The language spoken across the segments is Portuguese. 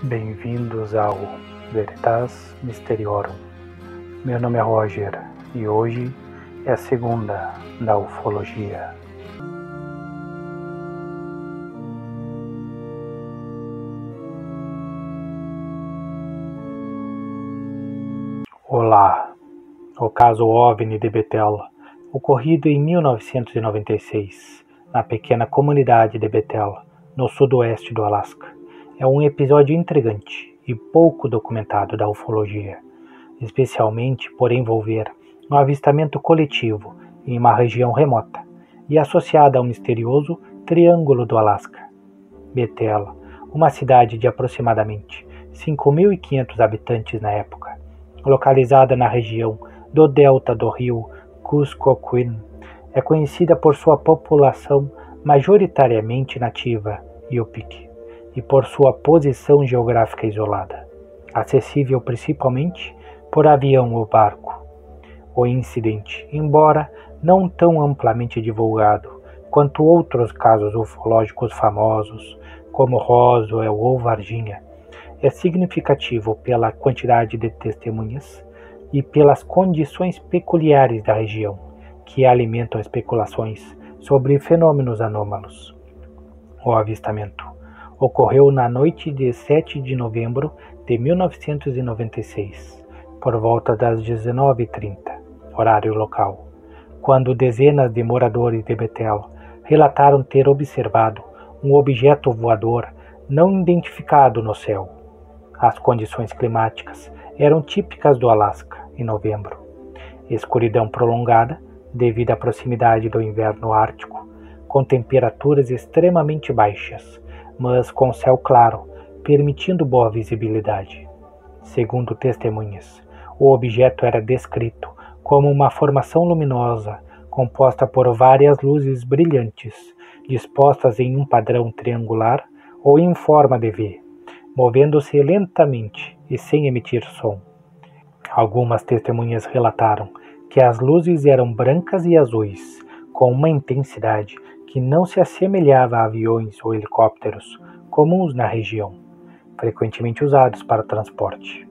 Bem-vindos ao Veritas Mysteriorum. Meu nome é Roger e hoje é a segunda da ufologia. Olá! O caso OVNI de Bethel, ocorrido em 1996, na pequena comunidade de Bethel, no sudoeste do Alasca, é um episódio intrigante e pouco documentado da ufologia, especialmente por envolver um avistamento coletivo em uma região remota e associada ao misterioso Triângulo do Alasca. Bethel, uma cidade de aproximadamente 5.500 habitantes na época, localizada na região do delta do rio Kuskokwim, é conhecida por sua população majoritariamente nativa Yupik e por sua posição geográfica isolada, acessível principalmente por avião ou barco. O incidente, embora não tão amplamente divulgado quanto outros casos ufológicos famosos, como Roswell ou Varginha, é significativo pela quantidade de testemunhas e pelas condições peculiares da região, que alimentam especulações sobre fenômenos anômalos. O avistamento ocorreu na noite de 7 de novembro de 1996, por volta das 19h30, horário local, quando dezenas de moradores de Bethel relataram ter observado um objeto voador não identificado no céu. As condições climáticas eram típicas do Alasca em novembro. Escuridão prolongada, devido à proximidade do inverno ártico, com temperaturas extremamente baixas, mas com céu claro, permitindo boa visibilidade. Segundo testemunhas, o objeto era descrito como uma formação luminosa composta por várias luzes brilhantes, dispostas em um padrão triangular ou em forma de V, movendo-se lentamente e sem emitir som. Algumas testemunhas relataram que as luzes eram brancas e azuis, com uma intensidade que não se assemelhava a aviões ou helicópteros comuns na região, frequentemente usados para transporte.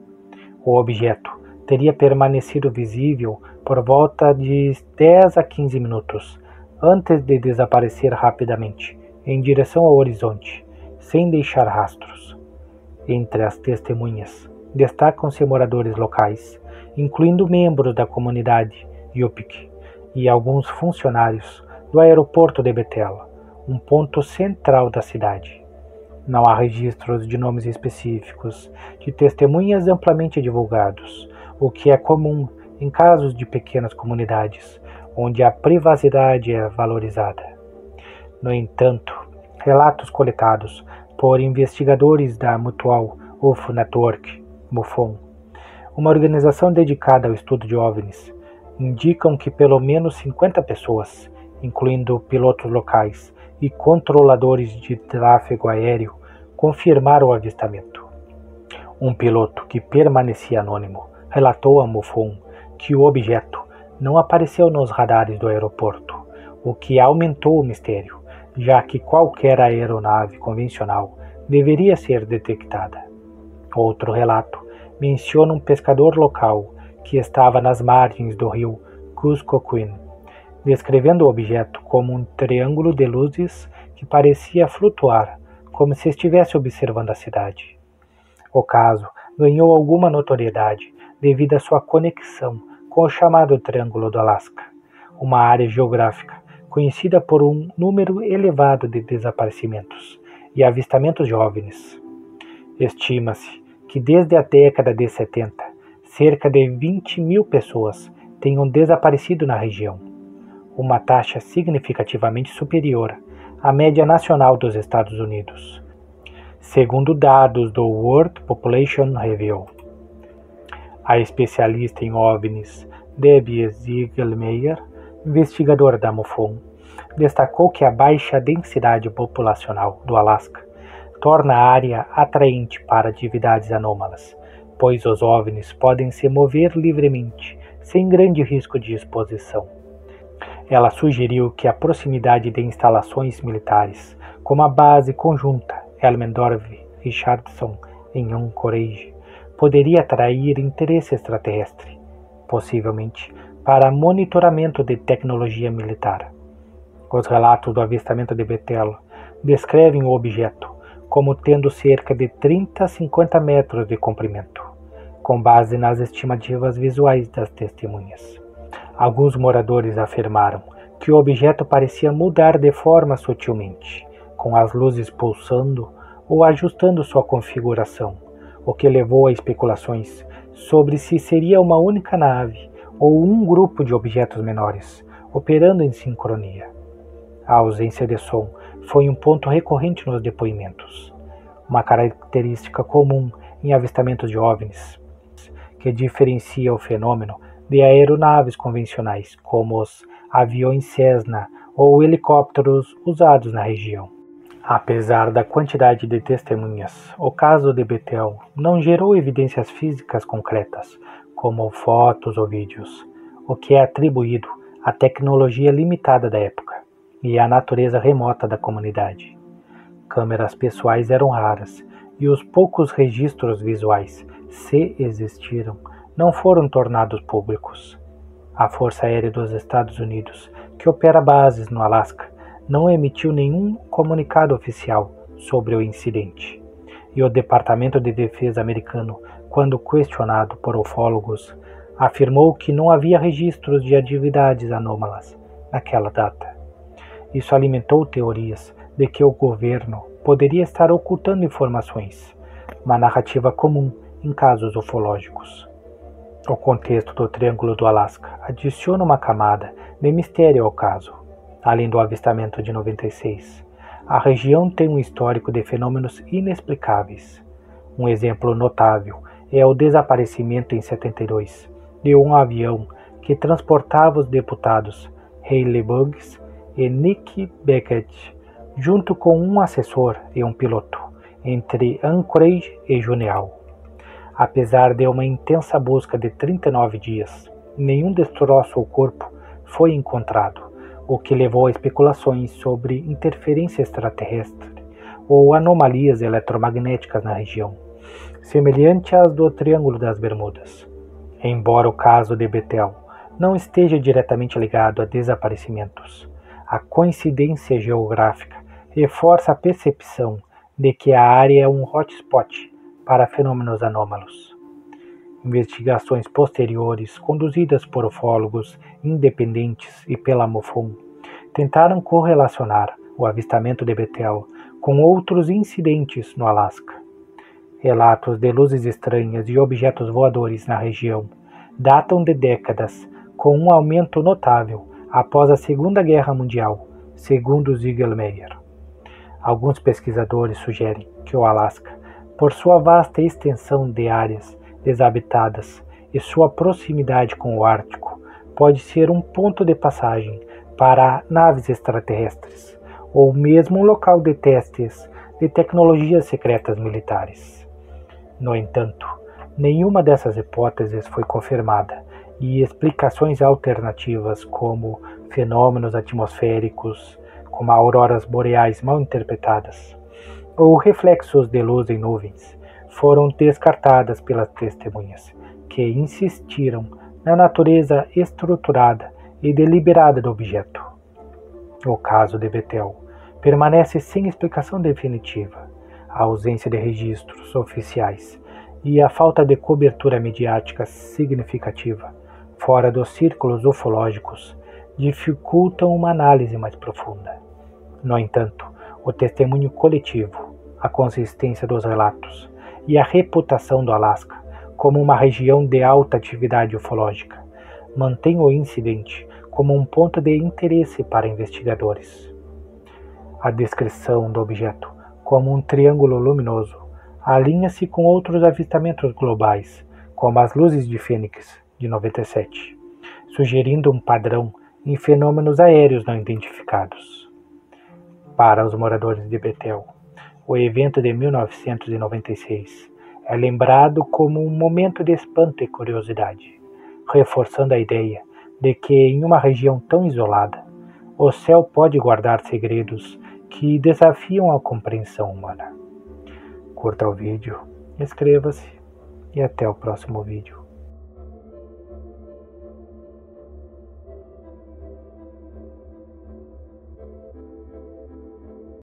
O objeto teria permanecido visível por volta de 10 a 15 minutos, antes de desaparecer rapidamente, em direção ao horizonte, sem deixar rastros. Entre as testemunhas, destacam-se moradores locais, incluindo membros da comunidade Yupik e alguns funcionários do aeroporto de Bethel, um ponto central da cidade. Não há registros de nomes específicos de testemunhas amplamente divulgados, o que é comum em casos de pequenas comunidades, onde a privacidade é valorizada. No entanto, relatos coletados por investigadores da Mutual UFO Network, MUFON, uma organização dedicada ao estudo de OVNIs, indicam que pelo menos 50 pessoas, incluindo pilotos locais e controladores de tráfego aéreo, confirmaram o avistamento. Um piloto que permanecia anônimo relatou a MUFON que o objeto não apareceu nos radares do aeroporto, o que aumentou o mistério, já que qualquer aeronave convencional deveria ser detectada. Outro relato menciona um pescador local que estava nas margens do rio Kuskokwim, descrevendo o objeto como um triângulo de luzes que parecia flutuar, como se estivesse observando a cidade. O caso ganhou alguma notoriedade devido à sua conexão com o chamado Triângulo do Alasca, uma área geográfica conhecida por um número elevado de desaparecimentos e avistamentos de OVNIs. Estima-se que desde a década de 70, cerca de 20.000 pessoas tenham desaparecido na região, uma taxa significativamente superior à média nacional dos Estados Unidos, segundo dados do World Population Review. A especialista em OVNIs Debbie Ziegelmeyer, investigadora da MUFON, destacou que a baixa densidade populacional do Alasca torna a área atraente para atividades anômalas, pois os OVNIs podem se mover livremente, sem grande risco de exposição. Ela sugeriu que a proximidade de instalações militares, como a base conjunta Elmendorf-Richardson em Anchorage poderia atrair interesse extraterrestre, possivelmente para monitoramento de tecnologia militar. Os relatos do avistamento de Bethel descrevem o objeto como tendo cerca de 30 a 50 metros de comprimento, com base nas estimativas visuais das testemunhas. Alguns moradores afirmaram que o objeto parecia mudar de forma sutilmente, com as luzes pulsando ou ajustando sua configuração, o que levou a especulações sobre se seria uma única nave ou um grupo de objetos menores, operando em sincronia. A ausência de som foi um ponto recorrente nos depoimentos, uma característica comum em avistamentos de OVNIs, que diferencia o fenômeno de aeronaves convencionais, como os aviões Cessna ou helicópteros usados na região. Apesar da quantidade de testemunhas, o caso de Bethel não gerou evidências físicas concretas, como fotos ou vídeos, o que é atribuído à tecnologia limitada da época e à natureza remota da comunidade. Câmeras pessoais eram raras e os poucos registros visuais, se existiram, não foram tornados públicos. A Força Aérea dos Estados Unidos, que opera bases no Alasca, não emitiu nenhum comunicado oficial sobre o incidente. E o Departamento de Defesa americano, quando questionado por ufólogos, afirmou que não havia registros de atividades anômalas naquela data. Isso alimentou teorias de que o governo poderia estar ocultando informações, uma narrativa comum em casos ufológicos. O contexto do Triângulo do Alasca adiciona uma camada de mistério ao caso. Além do avistamento de 96, a região tem um histórico de fenômenos inexplicáveis. Um exemplo notável é o desaparecimento em 72 de um avião que transportava os deputados Hayley Buggs e Nick Beckett, junto com um assessor e um piloto, entre Anchorage e Juneau. Apesar de uma intensa busca de 39 dias, nenhum destroço ou corpo foi encontrado, o que levou a especulações sobre interferência extraterrestre ou anomalias eletromagnéticas na região, semelhante às do Triângulo das Bermudas. Embora o caso de Bethel não esteja diretamente ligado a desaparecimentos, a coincidência geográfica reforça a percepção de que a área é um hotspot para fenômenos anômalos. Investigações posteriores, conduzidas por ufólogos independentes e pela MUFON, tentaram correlacionar o avistamento de Bethel com outros incidentes no Alasca. Relatos de luzes estranhas e objetos voadores na região datam de décadas, com um aumento notável após a Segunda Guerra Mundial, segundo Ziegelmeyer. Alguns pesquisadores sugerem que o Alasca, por sua vasta extensão de áreas desabitadas e sua proximidade com o Ártico, pode ser um ponto de passagem para naves extraterrestres, ou mesmo um local de testes de tecnologias secretas militares. No entanto, nenhuma dessas hipóteses foi confirmada, e explicações alternativas como fenômenos atmosféricos, como auroras boreais mal interpretadas, ou reflexos de luz em nuvens, foram descartadas pelas testemunhas, que insistiram na natureza estruturada e deliberada do objeto. O caso de Bethel permanece sem explicação definitiva. A ausência de registros oficiais e a falta de cobertura midiática significativa fora dos círculos ufológicos dificultam uma análise mais profunda. No entanto, o testemunho coletivo, a consistência dos relatos e a reputação do Alasca como uma região de alta atividade ufológica mantém o incidente como um ponto de interesse para investigadores. A descrição do objeto como um triângulo luminoso alinha-se com outros avistamentos globais, como as luzes de Fênix de 97, sugerindo um padrão em fenômenos aéreos não identificados. Para os moradores de Bethel, o evento de 1996 é lembrado como um momento de espanto e curiosidade, reforçando a ideia de que em uma região tão isolada, o céu pode guardar segredos que desafiam a compreensão humana. Curta o vídeo inscreva-se e até o próximo vídeo.